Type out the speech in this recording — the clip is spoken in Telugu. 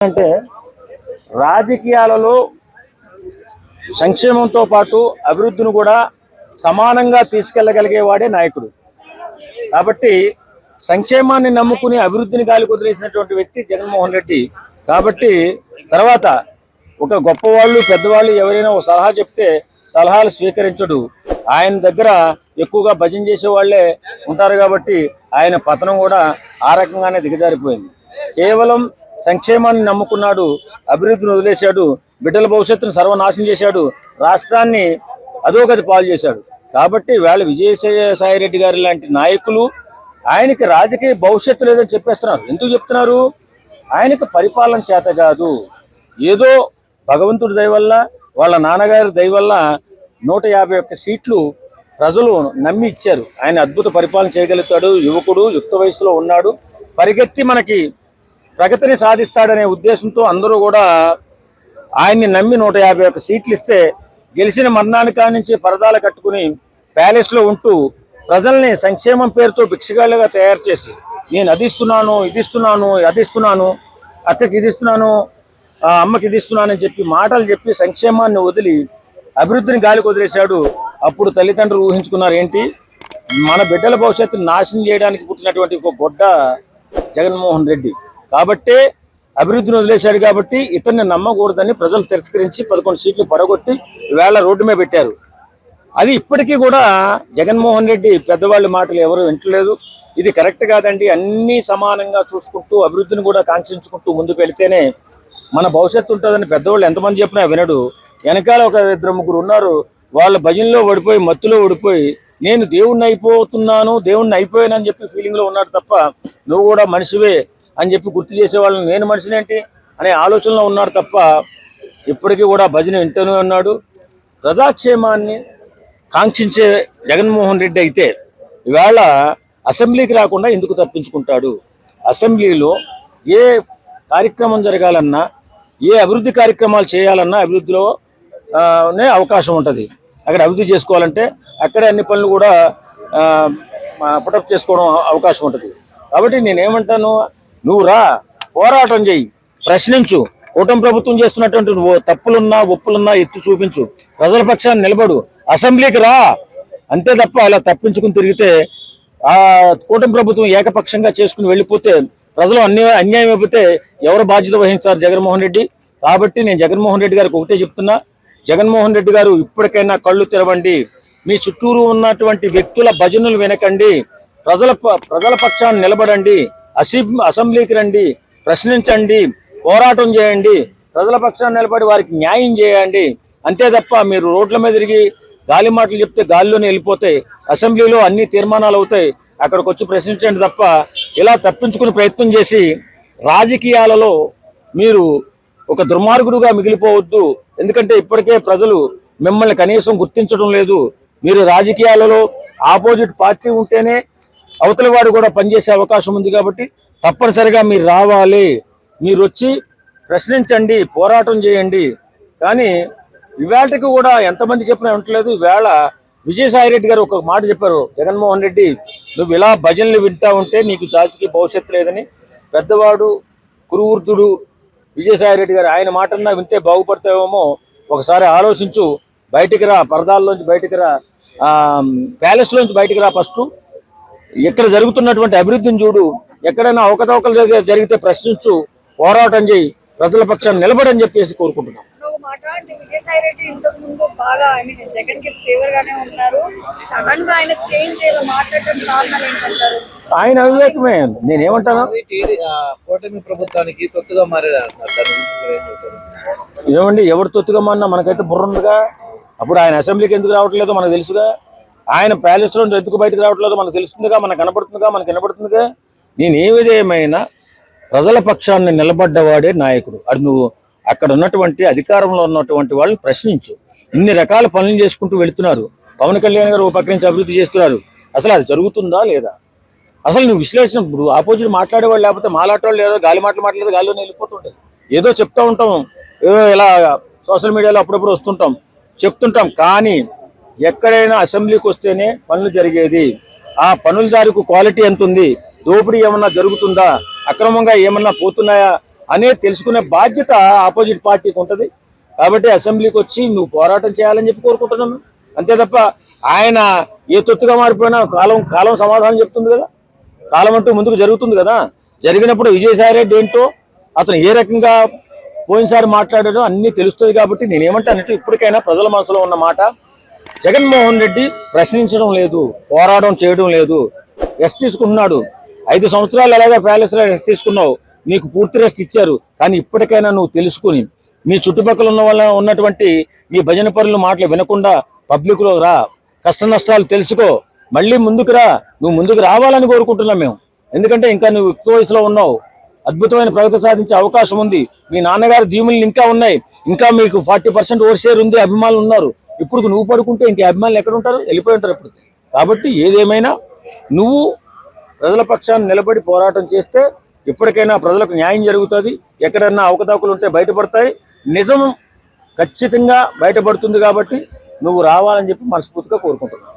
అంటే రాజకీయాలలో సంక్షేమంతో పాటు అభివృద్ధిని కూడా సమానంగా తీసుకెళ్లగలిగేవాడే నాయకుడు. కాబట్టి సంక్షేమాన్ని నమ్ముకుని అభివృద్ధిని గాలి కుదిరేసినటువంటి వ్యక్తి జగన్మోహన్ రెడ్డి. కాబట్టి తర్వాత ఒక గొప్పవాళ్ళు పెద్దవాళ్ళు ఎవరైనా ఒక సలహా చెప్తే సలహాలు స్వీకరించడు. ఆయన దగ్గర ఎక్కువగా భజన చేసే వాళ్ళే ఉంటారు. కాబట్టి ఆయన పతనం కూడా ఆ రకంగానే దిగజారిపోయింది. కేవలం సంక్షేమాన్ని నమ్ముకున్నాడు, అభివృద్ధిని వదిలేశాడు, బిడ్డల భవిష్యత్తును సర్వనాశనం చేశాడు, రాష్ట్రాన్ని అధోగతి పాలు చేశాడు. కాబట్టి వేళ విజయసాయి రెడ్డి గారి లాంటి నాయకులు ఆయనకి రాజకీయ భవిష్యత్తు లేదని చెప్పేస్తున్నారు. ఎందుకు చెప్తున్నారు? ఆయనకు పరిపాలన చేత కాదు, ఏదో భగవంతుడి దయ వల్ల వాళ్ళ నాన్నగారి దయ వల్ల 151 సీట్లు ప్రజలు నమ్మి ఇచ్చారు. ఆయన అద్భుత పరిపాలన చేయగలుగుతాడు, యువకుడు, యుక్త వయసులో ఉన్నాడు, పరిగెత్తి మనకి ప్రగతిని సాధిస్తాడనే ఉద్దేశంతో అందరూ కూడా ఆయన్ని నమ్మి 151 సీట్లు ఇస్తే గెలిచిన మర్నానికా నుంచి పరదాలు కట్టుకుని ప్యాలెస్లో ఉంటూ ప్రజల్ని సంక్షేమం పేరుతో భిక్షగాళ్ళగా తయారు చేసి నేను అది ఇస్తున్నాను, ఇది ఇస్తున్నాను, అది ఇస్తున్నాను, అక్కకి ఇది ఇస్తున్నాను, అమ్మకి ఇది ఇస్తున్నాను అని చెప్పి మాటలు చెప్పి సంక్షేమాన్ని వదిలి అభివృద్ధిని గాలికి వదిలేశాడు. అప్పుడు తల్లిదండ్రులు ఊహించుకున్నారు, ఏంటి మన బిడ్డల భవిష్యత్తును నాశనం చేయడానికి పుట్టినటువంటి ఒక గొడ్డ జగన్మోహన్ రెడ్డి. కాబట్టే అభివృద్ధిని వదిలేశాడు. కాబట్టి ఇతన్ని నమ్మకూడదని ప్రజలు తిరస్కరించి 11 సీట్లు పడగొట్టి వేళ రోడ్డు మీద పెట్టారు. అది ఇప్పటికీ కూడా జగన్మోహన్ రెడ్డి పెద్దవాళ్ళ మాటలు ఎవరు వింటలేదు. ఇది కరెక్ట్ కాదండి. అన్నీ సమానంగా చూసుకుంటూ అభివృద్ధిని కూడా కాంక్షించుకుంటూ ముందుకు వెళితేనే మన భవిష్యత్తు ఉంటుందని పెద్దవాళ్ళు ఎంతమంది చెప్పినా వినడు. వెనకాల ఒక 2-3 ఉన్నారు, వాళ్ళ భజనలో ఓడిపోయి మత్తులో ఓడిపోయి నేను దేవుణ్ణి అయిపోతున్నాను, దేవుణ్ణి అయిపోయానని చెప్పి ఫీలింగ్లో ఉన్నాడు తప్ప నువ్వు కూడా మనిషివే అని చెప్పి గుర్తు చేసేవాళ్ళని నేను మనిషినేంటి అనే ఆలోచనలో ఉన్నాడు తప్ప ఇప్పటికీ కూడా భజన వింటూనే ఉన్నాడు. ప్రజాక్షేమాన్ని కాంక్షించే జగన్మోహన్ రెడ్డి అయితే ఇవాళ అసెంబ్లీకి రాకుండా ఎందుకు తప్పించుకుంటాడు? అసెంబ్లీలో ఏ కార్యక్రమం జరగాలన్నా, ఏ అభివృద్ధి కార్యక్రమాలు చేయాలన్నా అభివృద్ధిలోనే అవకాశం ఉంటుంది. అక్కడ అభివృద్ధి చేసుకోవాలంటే అక్కడే అన్ని పనులు కూడా పుటప్ చేసుకోవడం అవకాశం ఉంటుంది. కాబట్టి నేనేమంటాను, నువ్వు రా, పోరాటం చేయి, ప్రశ్నించు, కూటమి ప్రభుత్వం చేస్తున్నటువంటి తప్పులున్నా ఒప్పులున్నా ఎత్తి చూపించు, ప్రజల పక్షాన్ని నిలబడు, అసెంబ్లీకి రా, అంతే తప్ప ఇలా తప్పించుకుని తిరిగితే ఆ కూటమి ప్రభుత్వం ఏకపక్షంగా చేసుకుని వెళ్ళిపోతే ప్రజలు అన్యాయం అయిపోతే ఎవరు బాధ్యత వహించారు? జగన్మోహన్ రెడ్డి. కాబట్టి నేను జగన్మోహన్ రెడ్డి గారికి ఒకటే చెప్తున్నా, జగన్మోహన్ రెడ్డి గారు ఇప్పటికైనా కళ్ళు తెరవండి, మీ చుట్టూరు ఉన్నటువంటి వ్యక్తుల భజనలు వినకండి, ప్రజల పక్షాన్ని నిలబడండి, అసెంబ్లీకి రండి, ప్రశ్నించండి, పోరాటం చేయండి, ప్రజల పక్షాన్ని నిలబడి వారికి న్యాయం చేయండి. అంతే తప్ప మీరు రోడ్ల మీద తిరిగి గాలి మాటలు చెప్తే గాలిలోనే వెళ్ళిపోతాయి. అసెంబ్లీలో అన్ని తీర్మానాలు అవుతాయి, అక్కడికి వచ్చి ప్రశ్నించండి తప్ప ఇలా తప్పించుకునే ప్రయత్నం చేసి రాజకీయాలలో మీరు ఒక దుర్మార్గుడుగా మిగిలిపోవద్దు. ఎందుకంటే ఇప్పటికే ప్రజలు మిమ్మల్ని కనీసం గుర్తించడం లేదు. మీరు రాజకీయాలలో ఆపోజిట్ పార్టీ ఉంటేనే అవతల వాడు కూడా పనిచేసే అవకాశం ఉంది. కాబట్టి తప్పనిసరిగా మీరు రావాలి, మీరు వచ్చి ప్రశ్నించండి, పోరాటం చేయండి. కానీ ఇవాళకి కూడా ఎంతమంది చెప్పినా ఉండట్లేదు. ఈవేళ విజయసాయి రెడ్డి గారు ఒక మాట చెప్పారు, జగన్మోహన్ రెడ్డి నువ్వు ఇలా భజనలు వింటా ఉంటే నీకు రాజకీయ భవిష్యత్తు లేదని. పెద్దవాడు, కురువృద్ధుడు విజయసాయి రెడ్డి గారు, ఆయన మాటన్నా వింటే బాగుపడతావేమో, ఒకసారి ఆలోచించు, బయటికి రా, పరదాల్లోంచి బయటికి రా, ప్యాలెస్లోంచి బయటికి రా, ఫస్ట్ ఇక్కడ జరుగుతున్నటువంటి అభివృద్ధిని చూడు, ఎక్కడైనా అవకతవకలు జరిగితే ప్రశ్నించు, పోరాటం చేయి, ప్రజల పక్షాన్ని నిలబడని చెప్పేసి కోరుకుంటున్నాం. విజయసాయి రెడ్డి ఇంతకు ముందు బాగా జగన్ కి ఫేవర్ గానే ఉన్నారు, సడన్ గా ఆయన చేంజ్ అయ్యేలా మాట్లాడటం కారణాలు ఏంటంటారు? ఆయన అవివేకమే. నేనేమంటాను, కూటమి ప్రభుత్వానికి తొత్తుగా మారారు. ఏమండి, ఎవరు తొత్తుగా మారినా మనకైతే బుర్ర ఉందిగా. అప్పుడు ఆయన అసెంబ్లీకి ఎందుకు రావట్లేదో మనకు తెలుసుగా, ఆయన ప్యాలెస్లో ఎందుకు బయటకు రావట్లేదో మనకు తెలుస్తుందిగా, మనకు కనపడుతుందిగా, మనకు వినపడుతుందిగా. నేనేవిధేయమైనా ప్రజల పక్షాన్ని నిలబడ్డవాడే నాయకుడు. అది నువ్వు అక్కడ ఉన్నటువంటి అధికారంలో ఉన్నటువంటి వాళ్ళని ప్రశ్నించు. ఇన్ని రకాల పనులు చేసుకుంటూ వెళుతున్నారు. పవన్ కళ్యాణ్ గారు ఒక పక్క నుంచి అభివృద్ధి చేస్తున్నారు. అసలు అది జరుగుతుందా లేదా? అసలు నువ్వు విశ్లేషణ, ఇప్పుడు ఆపోజిట్ మాట్లాడేవాళ్ళు లేకపోతే మాట్లాడేవాళ్ళు లేదో గాలి మాటలు మాట్లాడేది గాలిలోనే వెళ్ళిపోతుంటాయి. ఏదో చెప్తూ ఉంటాం, ఏదో ఇలా సోషల్ మీడియాలో అప్పుడప్పుడు వస్తుంటాం, చెప్తుంటాం. కానీ ఎక్కడైనా అసెంబ్లీకి వస్తేనే పనులు జరిగేది. ఆ పనుల దారికి క్వాలిటీ ఎంత ఉంది, దోపిడీ ఏమన్నా జరుగుతుందా, అక్రమంగా ఏమన్నా పోతున్నాయా అనేది తెలుసుకునే బాధ్యత ఆపోజిట్ పార్టీకి ఉంటుంది. కాబట్టి అసెంబ్లీకి వచ్చి నువ్వు పోరాటం చేయాలని చెప్పి కోరుకుంటున్నాను. అంతే తప్ప ఆయన ఏ తొత్తుగా మారిపోయినా కాలం సమాధానం చెప్తుంది కదా. కాలం అంటూ ముందుకు జరుగుతుంది కదా. జరిగినప్పుడు విజయసాయి రెడ్డి ఏంటో, అతను ఏ రకంగా పోయినసారి మాట్లాడాడో అన్నీ తెలుస్తుంది. కాబట్టి నేనేమంటానంటే ఇప్పటికైనా ప్రజల మనసులో ఉన్న మాట, జగన్మోహన్ రెడ్డి ప్రశ్నించడం లేదు, పోరాటం చేయడం లేదు, రెస్ట్ తీసుకుంటున్నాడు. 5 సంవత్సరాలు ఎలాగా ప్యాలెస్లో రెస్ట్ తీసుకున్నావు, నీకు పూర్తి రెస్ట్ ఇచ్చారు. కానీ ఇప్పటికైనా నువ్వు తెలుసుకుని మీ చుట్టుపక్కల ఉన్నటువంటి మీ భజన పరుల మాటలు వినకుండా పబ్లిక్లో రా, కష్ట నష్టాలు తెలుసుకో, మళ్ళీ ముందుకు రా. నువ్వు ముందుకు రావాలని కోరుకుంటున్నాం మేము. ఎందుకంటే ఇంకా నువ్వు యుక్త వయసులో ఉన్నావు, అద్భుతమైన ప్రగతి సాధించే అవకాశం ఉంది. మీ నాన్నగారి దీవులు ఇంకా ఉన్నాయి, ఇంకా మీకు 40% ఓట్ షేర్ ఉంది, అభిమానులు ఉన్నారు. ఇప్పుడు నువ్వు పడుకుంటే ఇంక అభిమానులు ఎక్కడ ఉంటారు? వెళ్ళిపోయి ఉంటారు ఇప్పుడు. కాబట్టి ఏదేమైనా నువ్వు ప్రజల పక్షాన్ని నిలబడి పోరాటం చేస్తే ఇప్పటికైనా ప్రజలకు న్యాయం జరుగుతుంది. ఎక్కడన్నా అవకతవకలు ఉంటే బయటపడతాయి, నిజం ఖచ్చితంగా బయటపడుతుంది. కాబట్టి నువ్వు రావాలని చెప్పి మనస్ఫూర్తిగా కోరుకుంటున్నాను.